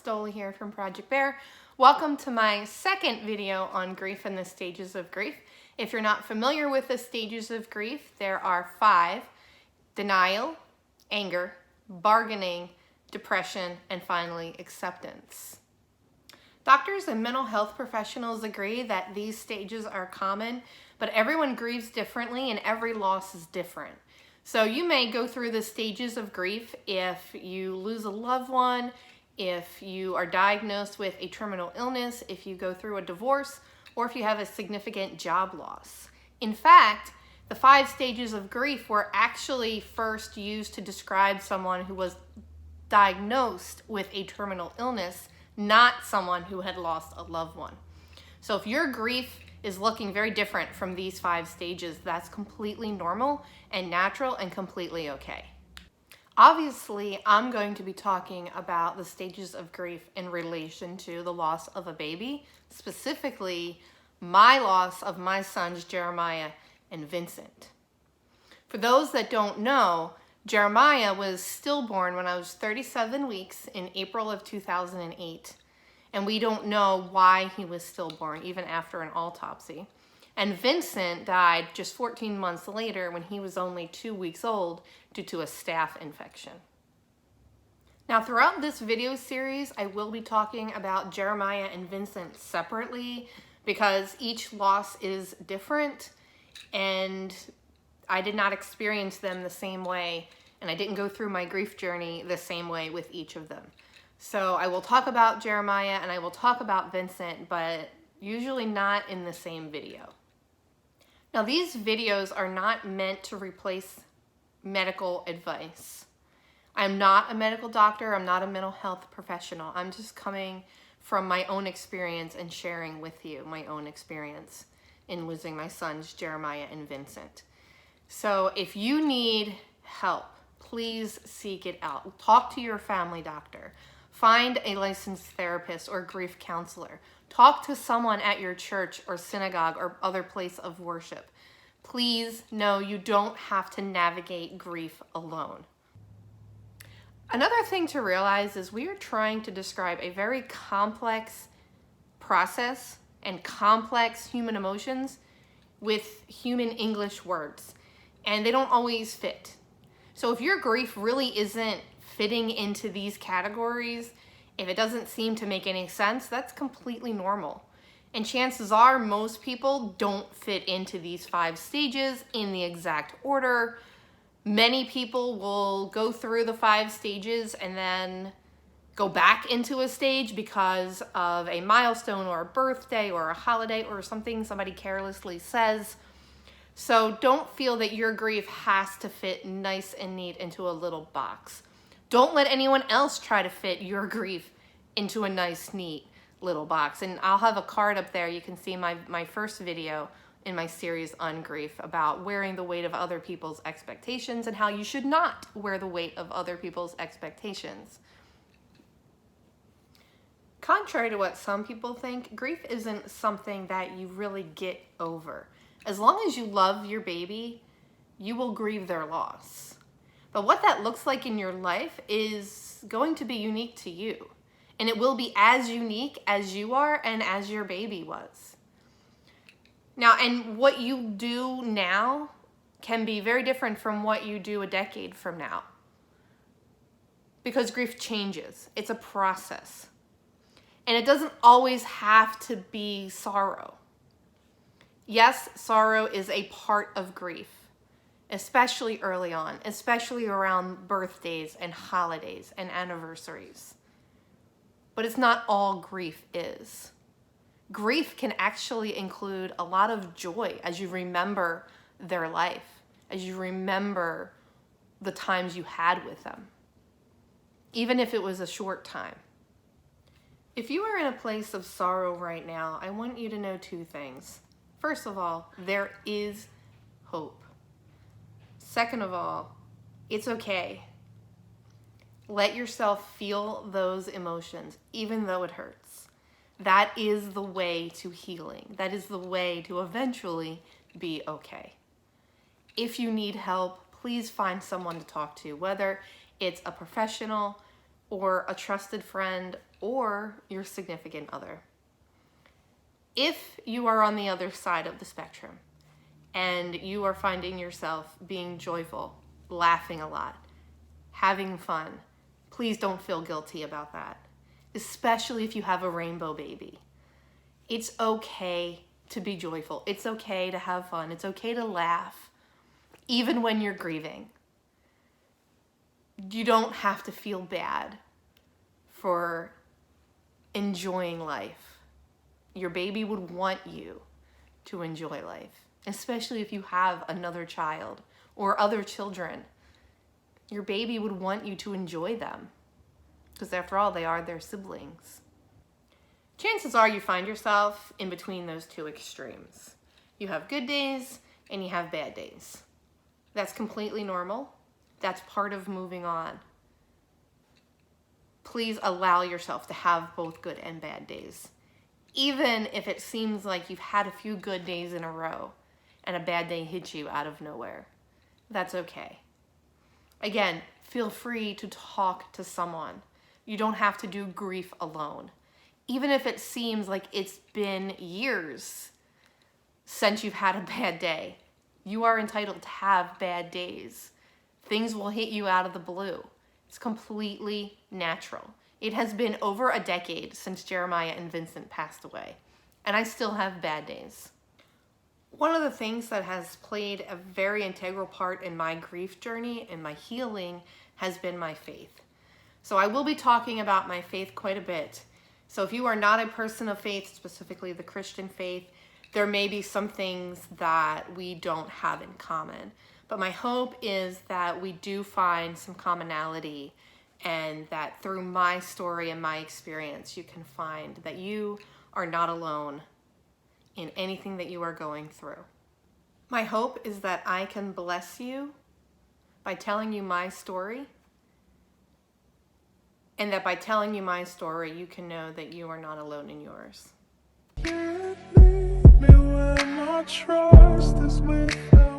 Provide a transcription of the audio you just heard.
Stola here from Project Bear. Welcome to my second video on grief and the stages of grief. If you're not familiar with the stages of grief, there are 5: denial, anger, bargaining, depression, and finally acceptance. Doctors and mental health professionals agree that these stages are common, but everyone grieves differently and every loss is different. So you may go through the stages of grief if you lose a loved one, if you are diagnosed with a terminal illness, if you go through a divorce, or if you have a significant job loss. In fact, the 5 stages of grief were actually first used to describe someone who was diagnosed with a terminal illness, not someone who had lost a loved one. So if your grief is looking very different from these 5 stages, that's completely normal and natural and completely okay. Obviously, I'm going to be talking about the stages of grief in relation to the loss of a baby, specifically my loss of my sons, Jeremiah and Vincent. For those that don't know, Jeremiah was stillborn when I was 37 weeks in April of 2008. And we don't know why he was stillborn, even after an autopsy. And Vincent died just 14 months later when he was only 2 weeks old due to a staph infection. Now, throughout this video series, I will be talking about Jeremiah and Vincent separately because each loss is different and I did not experience them the same way, and I didn't go through my grief journey the same way with each of them. So I will talk about Jeremiah and I will talk about Vincent, but usually not in the same video. Now, these videos are not meant to replace medical advice. I'm not a medical doctor. I'm not a mental health professional. I'm just coming from my own experience and sharing with you my own experience in losing my sons, Jeremiah and Vincent. So if you need help, please seek it out. Talk to your family doctor. Find a licensed therapist or grief counselor. Talk to someone at your church or synagogue or other place of worship. Please know you don't have to navigate grief alone. Another thing to realize is we are trying to describe a very complex process and complex human emotions with human English words, and they don't always fit. So if your grief really isn't fitting into these categories, if it doesn't seem to make any sense, that's completely normal. And chances are most people don't fit into these 5 stages in the exact order. Many people will go through the 5 stages and then go back into a stage because of a milestone or a birthday or a holiday or something somebody carelessly says. So don't feel that your grief has to fit nice and neat into a little box. Don't let anyone else try to fit your grief into a nice, neat little box. And I'll have a card up there. You can see my first video in my series on grief about wearing the weight of other people's expectations and how you should not wear the weight of other people's expectations. Contrary to what some people think, grief isn't something that you really get over. As long as you love your baby, you will grieve their loss. But what that looks like in your life is going to be unique to you. And it will be as unique as you are and as your baby was. Now, and what you do now can be very different from what you do a decade from now. Because grief changes. It's a process. And it doesn't always have to be sorrow. Yes, sorrow is a part of grief, especially early on, especially around birthdays and holidays and anniversaries. But it's not all grief is. Grief can actually include a lot of joy as you remember their life, as you remember the times you had with them, even if it was a short time. If you are in a place of sorrow right now, I want you to know 2 things. First of all, there is hope. Second of all, it's okay. Let yourself feel those emotions, even though it hurts. That is the way to healing. That is the way to eventually be okay. If you need help, please find someone to talk to, whether it's a professional or a trusted friend or your significant other. If you are on the other side of the spectrum and you are finding yourself being joyful, laughing a lot, having fun, please don't feel guilty about that, especially if you have a rainbow baby. It's okay to be joyful. It's okay to have fun. It's okay to laugh, even when you're grieving. You don't have to feel bad for enjoying life. Your baby would want you to enjoy life, especially if you have another child or other children. Your baby would want you to enjoy them because after all, they are their siblings. Chances are you find yourself in between those two extremes. You have good days and you have bad days. That's completely normal. That's part of moving on. Please allow yourself to have both good and bad days. Even if it seems like you've had a few good days in a row and a bad day hits you out of nowhere, that's okay. Again, feel free to talk to someone. You don't have to do grief alone. Even if it seems like it's been years since you've had a bad day, you are entitled to have bad days. Things will hit you out of the blue. It's completely natural. It has been over a decade since Jeremiah and Vincent passed away, and I still have bad days. One of the things that has played a very integral part in my grief journey and my healing has been my faith. So I will be talking about my faith quite a bit. So if you are not a person of faith, specifically the Christian faith, there may be some things that we don't have in common. But my hope is that we do find some commonality, and that through my story and my experience, you can find that you are not alone in anything that you are going through. My hope is that I can bless you by telling you my story, and that by telling you my story, you can know that you are not alone in yours. Can't leave me when my trust is without